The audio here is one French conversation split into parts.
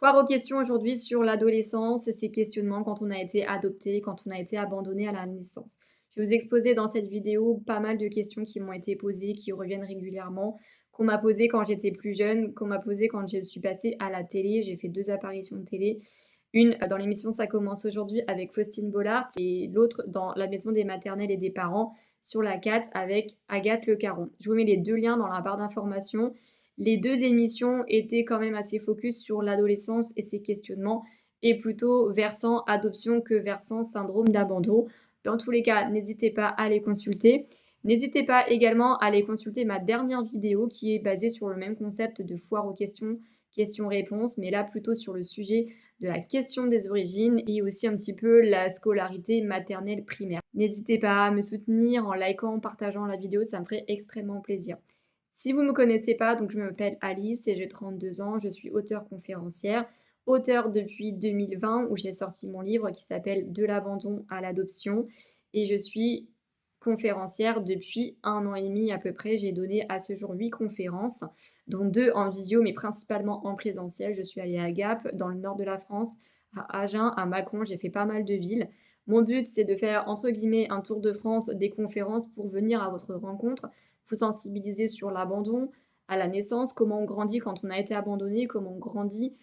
Foire aux questions aujourd'hui sur l'adolescence et ses questionnements quand on a été adopté, quand on a été abandonné à la naissance. Je vais vous exposer dans cette vidéo pas mal de questions qui m'ont été posées, qui reviennent régulièrement, qu'on m'a posées quand j'étais plus jeune, qu'on m'a posées quand je suis passée à la télé. J'ai fait 2 apparitions de télé, une dans l'émission Ça commence aujourd'hui avec Faustine Bollard et l'autre dans La maison des maternelles et des parents sur la 4 avec Agathe Le Caron. Je vous mets les 2 liens dans la barre d'informations. Les 2 émissions étaient quand même assez focus sur l'adolescence et ses questionnements et plutôt versant adoption que versant syndrome d'abandon. Dans tous les cas, n'hésitez pas à les consulter. N'hésitez pas également à aller consulter ma dernière vidéo qui est basée sur le même concept de foire aux questions, questions-réponses, mais là plutôt sur le sujet de la question des origines et aussi un petit peu la scolarité maternelle primaire. N'hésitez pas à me soutenir en likant, en partageant la vidéo, ça me ferait extrêmement plaisir. Si vous ne me connaissez pas, donc je m'appelle Alice et j'ai 32 ans, je suis auteure conférencière, auteure depuis 2020 où j'ai sorti mon livre qui s'appelle De l'abandon à l'adoption et je suis conférencière depuis 1 an et demi à peu près. J'ai donné à ce jour 8 conférences, dont 2 en visio mais principalement en présentiel. Je suis allée à Gap, dans le nord de la France, à Agen, à Mâcon, j'ai fait pas mal de villes. Mon but, c'est de faire entre guillemets un tour de France des conférences pour venir à votre rencontre, vous sensibiliser sur l'abandon à la naissance, comment on grandit quand on a été abandonné, comment on grandit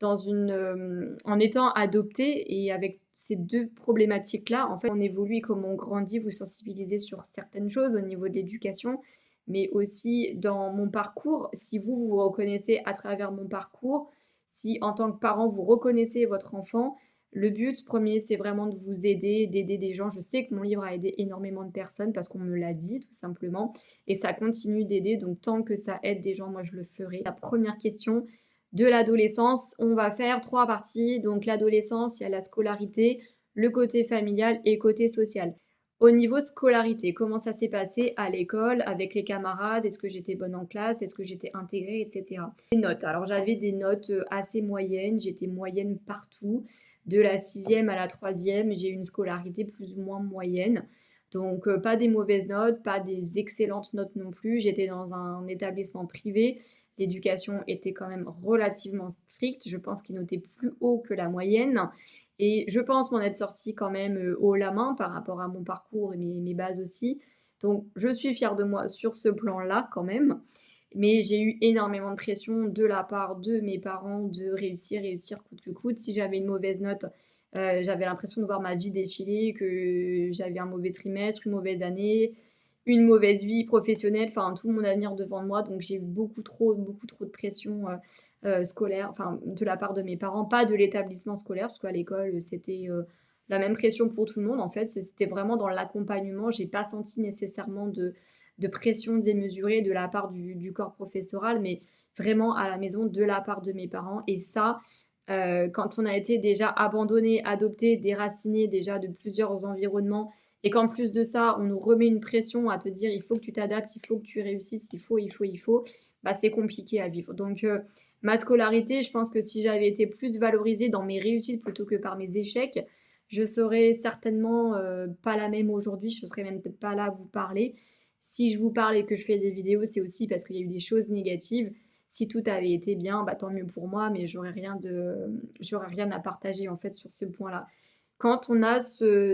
en étant adopté. Et avec ces 2 problématiques-là, en fait, on évolue et comment on grandit, vous sensibiliser sur certaines choses au niveau de l'éducation, mais aussi dans mon parcours. Si vous vous reconnaissez à travers mon parcours, si en tant que parent, vous reconnaissez votre enfant, le but premier, c'est vraiment de vous aider, d'aider des gens. Je sais que mon livre a aidé énormément de personnes parce qu'on me l'a dit tout simplement et ça continue d'aider. Donc tant que ça aide des gens, moi je le ferai. La première question de l'adolescence, on va faire 3 parties. Donc l'adolescence, il y a la scolarité, le côté familial et côté social. Au niveau scolarité, comment ça s'est passé à l'école avec les camarades? Est-ce que j'étais bonne en classe? Est-ce que j'étais intégrée, etc. Les notes. Alors j'avais des notes assez moyennes, j'étais moyenne partout. De la 6e à la 3e, j'ai eu une scolarité plus ou moins moyenne. Donc pas des mauvaises notes, pas des excellentes notes non plus. J'étais dans un établissement privé. L'éducation était quand même relativement stricte. Je pense qu'il notait plus haut que la moyenne. Et je pense m'en être sortie quand même haut la main par rapport à mon parcours et mes bases aussi. Donc je suis fière de moi sur ce plan-là quand même. Mais j'ai eu énormément de pression de la part de mes parents de réussir, réussir coûte que coûte. Si j'avais une mauvaise note, j'avais l'impression de voir ma vie défiler, que j'avais un mauvais trimestre, une mauvaise année, une mauvaise vie professionnelle, enfin tout mon avenir devant moi. Donc j'ai eu beaucoup trop de pression scolaire, enfin de la part de mes parents, pas de l'établissement scolaire, parce qu'à l'école c'était la même pression pour tout le monde en fait. C'était vraiment dans l'accompagnement. J'ai pas senti nécessairement de pression démesurée de la part du corps professoral, mais vraiment à la maison de la part de mes parents. Et ça, quand on a été déjà abandonné, adopté, déraciné déjà de plusieurs environnements, et qu'en plus de ça, on nous remet une pression à te dire il faut que tu t'adaptes, il faut que tu réussisses, il faut, bah, c'est compliqué à vivre. Donc ma scolarité, je pense que si j'avais été plus valorisée dans mes réussites plutôt que par mes échecs, je serais certainement pas la même aujourd'hui, je ne serais même peut-être pas là à vous parler. Si je vous parle et que je fais des vidéos, c'est aussi parce qu'il y a eu des choses négatives. Si tout avait été bien, bah, tant mieux pour moi, mais j'aurais rien à partager en fait sur ce point-là. Quand on a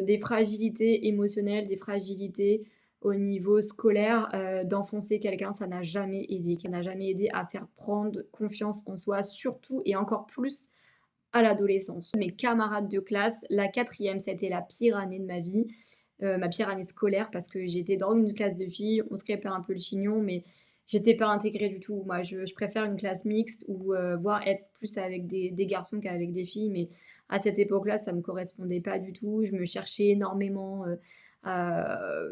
des fragilités émotionnelles, des fragilités au niveau scolaire, d'enfoncer quelqu'un, ça n'a jamais aidé. Ça n'a jamais aidé à faire prendre confiance en soi, surtout et encore plus à l'adolescence. Mes camarades de classe, la 4e, c'était la pire année de ma vie, ma pire année scolaire parce que j'étais dans une classe de filles, on se crêpait un peu le chignon, mais j'étais pas intégrée du tout. Moi, je préfère une classe mixte ou voire être plus avec des garçons qu'avec des filles, mais à cette époque-là, ça me correspondait pas du tout. Je me cherchais énormément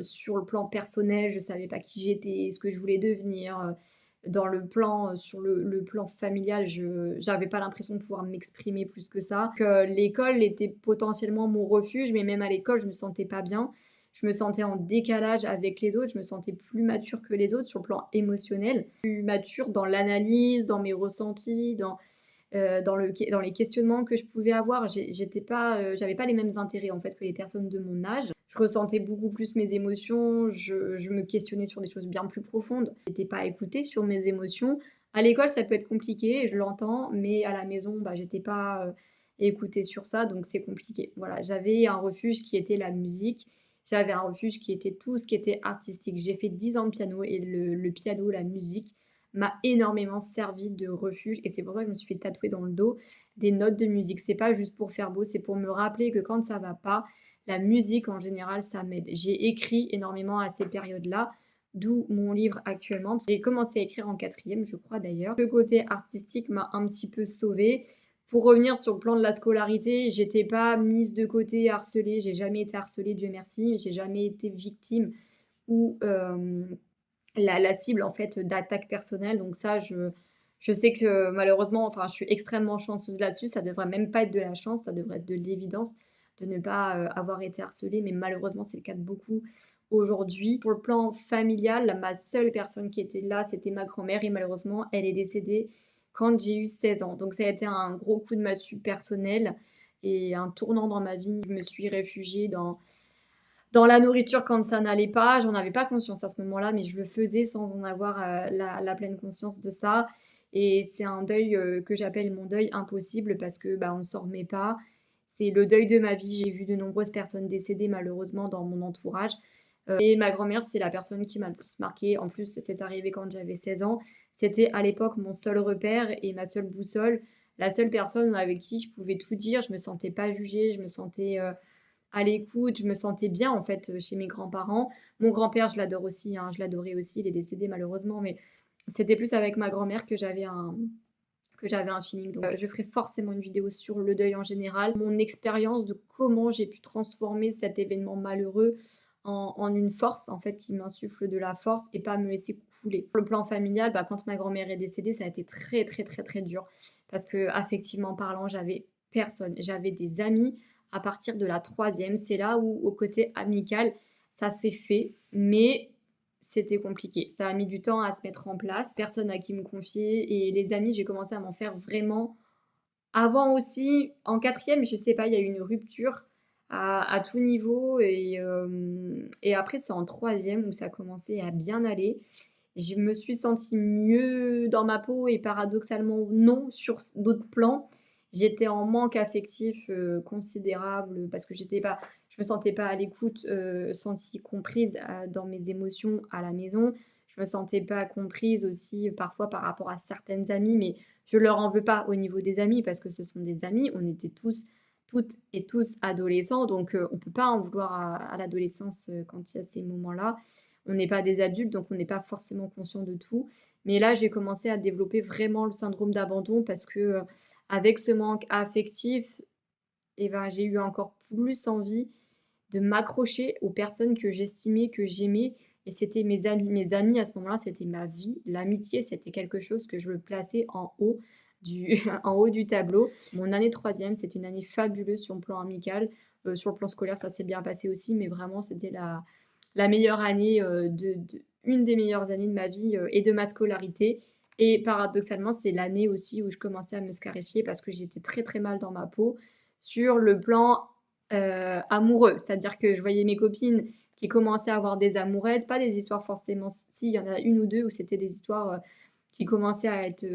sur le plan personnel, je savais pas qui j'étais, ce que je voulais devenir. Dans le plan, sur le plan familial, j'avais pas l'impression de pouvoir m'exprimer plus que ça. Que l'école était potentiellement mon refuge, mais même à l'école, je me sentais pas bien. Je me sentais en décalage avec les autres, je me sentais plus mature que les autres sur le plan émotionnel, plus mature dans l'analyse, dans mes ressentis, dans les questionnements que je pouvais avoir. J'avais pas les mêmes intérêts en fait que les personnes de mon âge. Je ressentais beaucoup plus mes émotions, je me questionnais sur des choses bien plus profondes. J'étais pas écoutée sur mes émotions, À l'école, ça peut être compliqué, je l'entends, mais à la maison, bah, j'étais pas, écoutée sur ça, donc c'est compliqué. Voilà, j'avais un refuge qui était la musique, j'avais un refuge qui était tout ce qui était artistique. J'ai fait 10 ans de piano et le piano, la musique m'a énormément servi de refuge et c'est pour ça que je me suis fait tatouer dans le dos des notes de musique. C'est pas juste pour faire beau, c'est pour me rappeler que quand ça va pas, la musique en général, ça m'aide. J'ai écrit énormément à ces périodes-là, d'où mon livre actuellement. J'ai commencé à écrire en quatrième, je crois d'ailleurs. Le côté artistique m'a un petit peu sauvée. Pour revenir sur le plan de la scolarité, j'étais pas mise de côté, harcelée. J'ai jamais été harcelée, Dieu merci. J'ai jamais été victime ou la cible en fait d'attaques personnelles. Donc ça, je sais que malheureusement, enfin, je suis extrêmement chanceuse là-dessus. Ça devrait même pas être de la chance, ça devrait être de l'évidence de ne pas avoir été harcelée. Mais malheureusement, c'est le cas de beaucoup aujourd'hui. Pour le plan familial, ma seule personne qui était là, c'était ma grand-mère. Et malheureusement, elle est décédée quand j'ai eu 16 ans. Donc ça a été un gros coup de massue personnel et un tournant dans ma vie. Je me suis réfugiée dans la nourriture quand ça n'allait pas. J'en avais pas conscience à ce moment-là, mais je le faisais sans en avoir la pleine conscience de ça. Et c'est un deuil que j'appelle mon deuil impossible parce que bah, on s'en remet pas. C'est le deuil de ma vie. J'ai vu de nombreuses personnes décédées malheureusement dans mon entourage. Et ma grand-mère, c'est la personne qui m'a le plus marquée. En plus, c'est arrivé quand j'avais 16 ans. C'était à l'époque mon seul repère et ma seule boussole. La seule personne avec qui je pouvais tout dire. Je me sentais pas jugée, je me sentais à l'écoute, je me sentais bien en fait, chez mes grands-parents. Mon grand-père, je l'adore aussi, hein, je l'adorais aussi, il est décédé malheureusement, mais c'était plus avec ma grand-mère que j'avais un feeling. Donc, je ferai forcément une vidéo sur le deuil en général, mon expérience de comment j'ai pu transformer cet événement malheureux en une force, en fait, qui m'insuffle de la force et pas me laisser couler. Sur le plan familial, bah, quand ma grand-mère est décédée, ça a été très, très, très, très dur parce qu'affectivement parlant, j'avais personne. J'avais des amis à partir de la troisième. C'est là où, au côté amical, ça s'est fait, mais c'était compliqué. Ça a mis du temps à se mettre en place. Personne à qui me confier et les amis, j'ai commencé à m'en faire vraiment avant aussi. En quatrième, je sais pas, il y a eu une rupture à tout niveau et après c'est en troisième où ça a commencé à bien aller. Je me suis sentie mieux dans ma peau et paradoxalement non sur d'autres plans. J'étais en manque affectif considérable parce que je me sentais pas à l'écoute, sentie comprise dans mes émotions à la maison. Je me sentais pas comprise aussi parfois par rapport à certaines amies, mais je leur en veux pas au niveau des amis parce que ce sont des amis. On était toutes et tous adolescents, donc on peut pas en vouloir à l'adolescence quand il y a ces moments-là. On n'est pas des adultes, donc on n'est pas forcément conscient de tout. Mais là, j'ai commencé à développer vraiment le syndrome d'abandon parce que, avec ce manque affectif et ben, j'ai eu encore plus envie de m'accrocher aux personnes que j'estimais, que j'aimais et c'était mes amis. Mes amis, à ce moment-là, c'était ma vie. L'amitié, c'était quelque chose que je veux placer en haut du en haut du tableau. Mon année troisième, c'était une année fabuleuse sur le plan amical. Sur le plan scolaire, ça s'est bien passé aussi, mais vraiment, c'était la meilleure année, une des meilleures années de ma vie, et de ma scolarité et paradoxalement, c'est l'année aussi où je commençais à me scarifier parce que j'étais très, très mal dans ma peau sur le plan, amoureux. C'est-à-dire que je voyais mes copines qui commençaient à avoir des amourettes, pas des histoires forcément si, il y en a une ou 2 où c'était des histoires, qui commençaient à être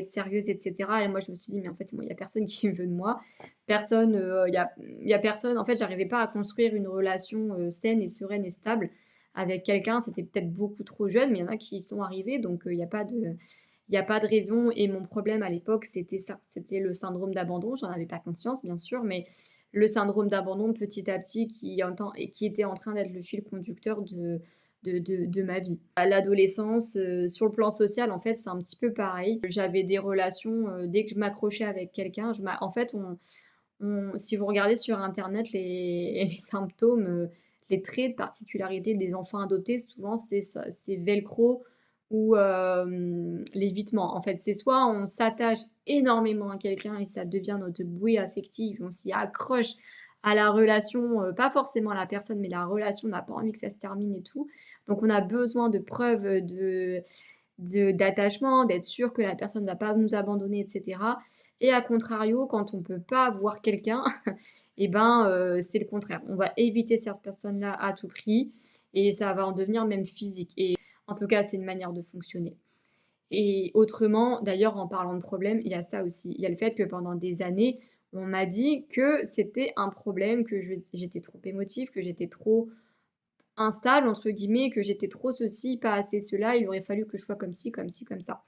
sérieuses et cetera et moi je me suis dit: «Mais en fait, moi, il y a personne qui veut de moi, personne, il y a personne». En fait, j'arrivais pas à construire une relation, saine et sereine et stable avec quelqu'un. C'était peut-être beaucoup trop jeune, mais il y en a qui y sont arrivés donc il y a pas de raison et mon problème à l'époque, c'était ça, c'était le syndrome d'abandon. J'en avais pas conscience bien sûr, mais le syndrome d'abandon petit à petit qui était en train d'être le fil conducteur de ma vie. À l'adolescence, sur le plan social, en fait, c'est un petit peu pareil. J'avais des relations, dès que je m'accrochais avec quelqu'un, en fait, si vous regardez sur internet les symptômes, les traits de particularité des enfants adoptés, souvent c'est ça, c'est velcro ou l'évitement. En fait, c'est soit on s'attache énormément à quelqu'un et ça devient notre bouée affective, on s'y accroche à la relation, pas forcément à la personne, mais la relation, on n'a pas envie que ça se termine et tout. Donc on a besoin de preuves, d'attachement, d'être sûr que la personne ne va pas nous abandonner et cetera et à contrario, quand on peut pas voir quelqu'un et ben, c'est le contraire. On va éviter cette personne-là à tout prix et ça va en devenir même physique et en tout cas, c'est une manière de fonctionner Et autrement, d'ailleurs, en parlant de problème, il y a ça aussi. Il y a le fait que pendant des années, on m'a dit que c'était un problème, que j'étais trop émotive, que j'étais trop «instable» entre guillemets, que j'étais trop ceci, pas assez cela, il aurait fallu que je sois comme ci, comme ci, comme ça.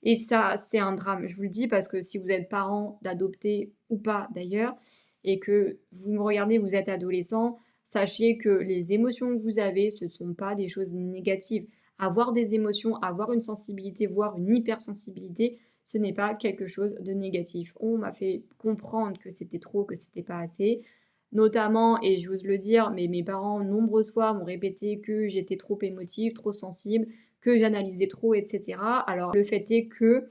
Et ça, c'est un drame. Je vous le dis parce que si vous êtes parent d'adopter ou pas d'ailleurs, et que vous me regardez, vous êtes adolescent, sachez que les émotions que vous avez, ce ne sont pas des choses négatives. Avoir des émotions, avoir une sensibilité, voire une hypersensibilité, ce n'est pas quelque chose de négatif. On m'a fait comprendre que c'était trop, que c'était pas assez. Notamment, et j'ose le dire, mais mes parents nombreuses fois m'ont répété que j'étais trop émotive, trop sensible, que j'analysais trop, et cetera. Alors le fait est que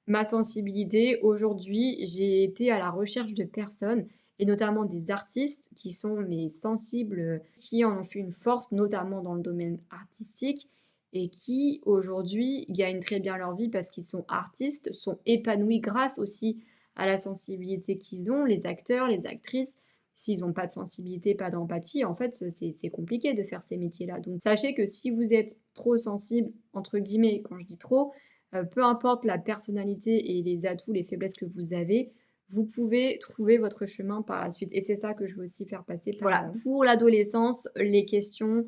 ma sensibilité, aujourd'hui, j'ai été à la recherche de personnes et notamment des artistes qui sont mes sensibles, qui en ont fait une force, notamment dans le domaine artistique et qui aujourd'hui gagnent très bien leur vie parce qu'ils sont artistes, sont épanouis grâce aussi à la sensibilité qu'ils ont, les acteurs, les actrices. S'ils n'ont pas de sensibilité, pas d'empathie, en fait, c'est compliqué de faire ces métiers-là. Donc sachez que si vous êtes trop sensible, entre guillemets, quand je dis trop, peu importe la personnalité et les atouts, les faiblesses que vous avez, vous pouvez trouver votre chemin par la suite et c'est ça que je veux aussi faire passer par, voilà, pour l'adolescence, les questions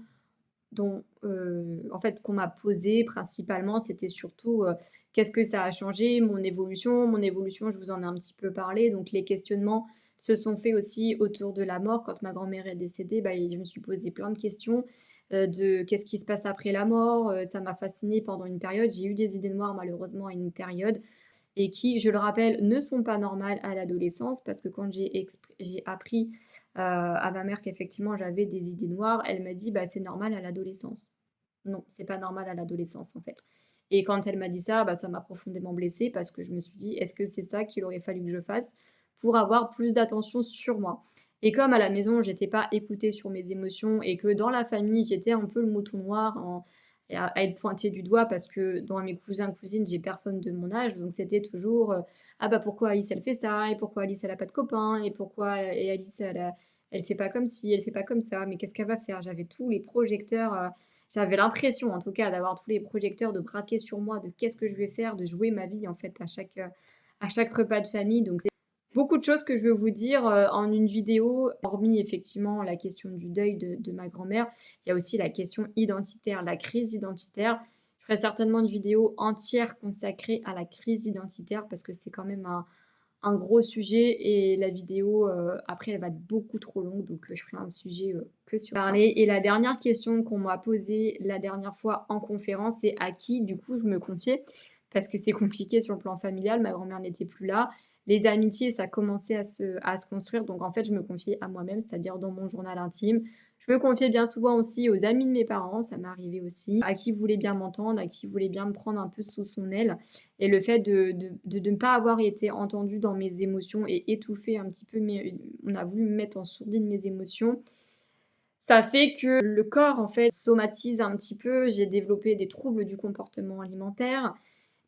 dont, en fait, qu'on m'a posées principalement, c'était surtout, qu'est-ce que ça a changé? Mon évolution. Mon évolution, je vous en ai un petit peu parlé, donc les questionnements se sont faits aussi autour de la mort. Quand ma grand-mère est décédée, bah, je me suis posé plein de questions, de qu'est-ce qui se passe après la mort? Ça m'a fascinée pendant une période. J'ai eu des idées noires malheureusement à une période et qui, je le rappelle, ne sont pas normales à l'adolescence parce que quand j'ai appris, à ma mère qu'effectivement j'avais des idées noires, elle m'a dit: «Bah, c'est normal à l'adolescence». Non, c'est pas normal à l'adolescence, en fait. Et quand elle m'a dit ça, bah, ça m'a profondément blessée parce que je me suis dit: «Est-ce que c'est ça qu'il aurait fallu que je fasse pour avoir plus d'attention sur moi?» Et comme à la maison, j'étais pas écoutée sur mes émotions et que dans la famille, j'étais un peu le mouton noir et à être pointée du doigt parce que dans mes cousins, cousines, j'ai personne de mon âge, donc c'était toujours, «Ah bah, pourquoi Alice elle fait ça? Et pourquoi Alice elle a pas de copain? Et pourquoi et Alice elle fait pas comme ci, elle fait pas comme ça, mais qu'est-ce qu'elle va faire?» J'avais tous les projecteurs, j'avais l'impression, en tout cas, d'avoir tous les projecteurs de braquer sur moi, de qu'est-ce que je vais faire, de jouer ma vie, en fait, à chaque repas de famille. Donc, c'est beaucoup de choses que je veux vous dire en une vidéo. Hormis, effectivement, la question du deuil de ma grand-mère, il y a aussi la question identitaire, la crise identitaire. Je ferai certainement une vidéo entière consacrée à la crise identitaire parce que c'est quand même un gros sujet et la vidéo, après elle va être beaucoup trop longue donc je ferai un sujet, que sur ça. Et la dernière question qu'on m'a posée la dernière fois en conférence, c'est à qui du coup je me confiais? Parce que c'est compliqué sur le plan familial, ma grand-mère n'était plus là. Les amitiés, ça commençait à se construire donc en fait, je me confiais à moi-même, c'est-à-dire dans mon journal intime. Je me confiais bien souvent aussi aux amis de mes parents, ça m'est arrivé aussi, à qui voulait bien m'entendre, à qui voulait bien me prendre un peu sous son aile. Et le fait de ne pas avoir été entendue dans mes émotions et étouffer un petit peu on a voulu me mettre en sourdine mes émotions, ça fait que le corps, en fait, somatise un petit peu. J'ai développé des troubles du comportement alimentaire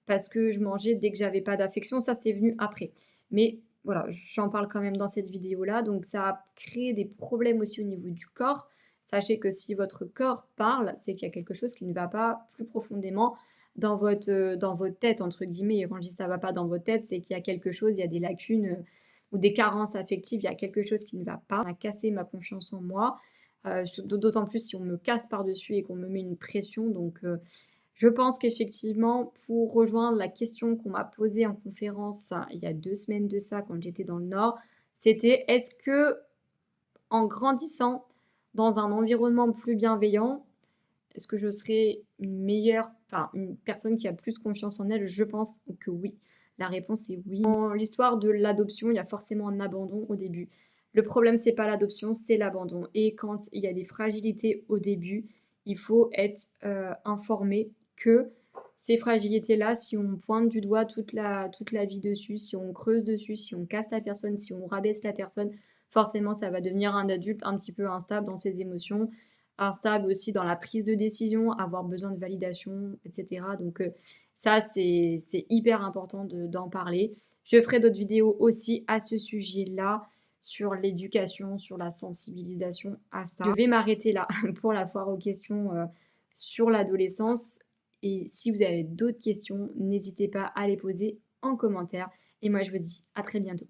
parce que je mangeais dès que j'avais pas d'affection. Ça, c'est venu après. Mais voilà, j'en parle quand même dans cette vidéo-là. Donc ça a créé des problèmes aussi au niveau du corps. Sachez que si votre corps parle, c'est qu'il y a quelque chose qui ne va pas plus profondément dans votre «tête» entre guillemets. Et quand je dis: «Ça va pas dans votre tête», c'est qu'il y a quelque chose, il y a des lacunes, ou des carences affectives, il y a quelque chose qui ne va pas. Ça a cassé ma confiance en moi, d'autant plus si on me casse par-dessus et qu'on me met une pression donc je pense qu'effectivement, pour rejoindre la question qu'on m'a posée en conférence, il y a 2 semaines de ça, quand j'étais dans le Nord, c'était: «Est-ce que en grandissant dans un environnement plus bienveillant, est-ce que je serai une meilleure enfin, une personne qui a plus confiance en elle?» Je pense que oui. La réponse est oui. Dans l'histoire de l'adoption, il y a forcément un abandon au début. Le problème, c'est pas l'adoption, c'est l'abandon et quand il y a des fragilités au début, il faut être, informé que ces fragilités-là, si on pointe du doigt toute la vie dessus, si on creuse dessus, si on casse la personne, si on rabaisse la personne, forcément, ça va devenir un adulte un petit peu instable dans ses émotions, instable aussi dans la prise de décision, avoir besoin de validation, et cetera. Donc, ça, c'est hyper important d'en parler. Je ferai d'autres vidéos aussi à ce sujet-là, sur l'éducation, sur la sensibilisation à ça. Je vais m'arrêter là pour la foire aux questions, sur l'adolescence et si vous avez d'autres questions, n'hésitez pas à les poser en commentaire et moi je vous dis à très bientôt.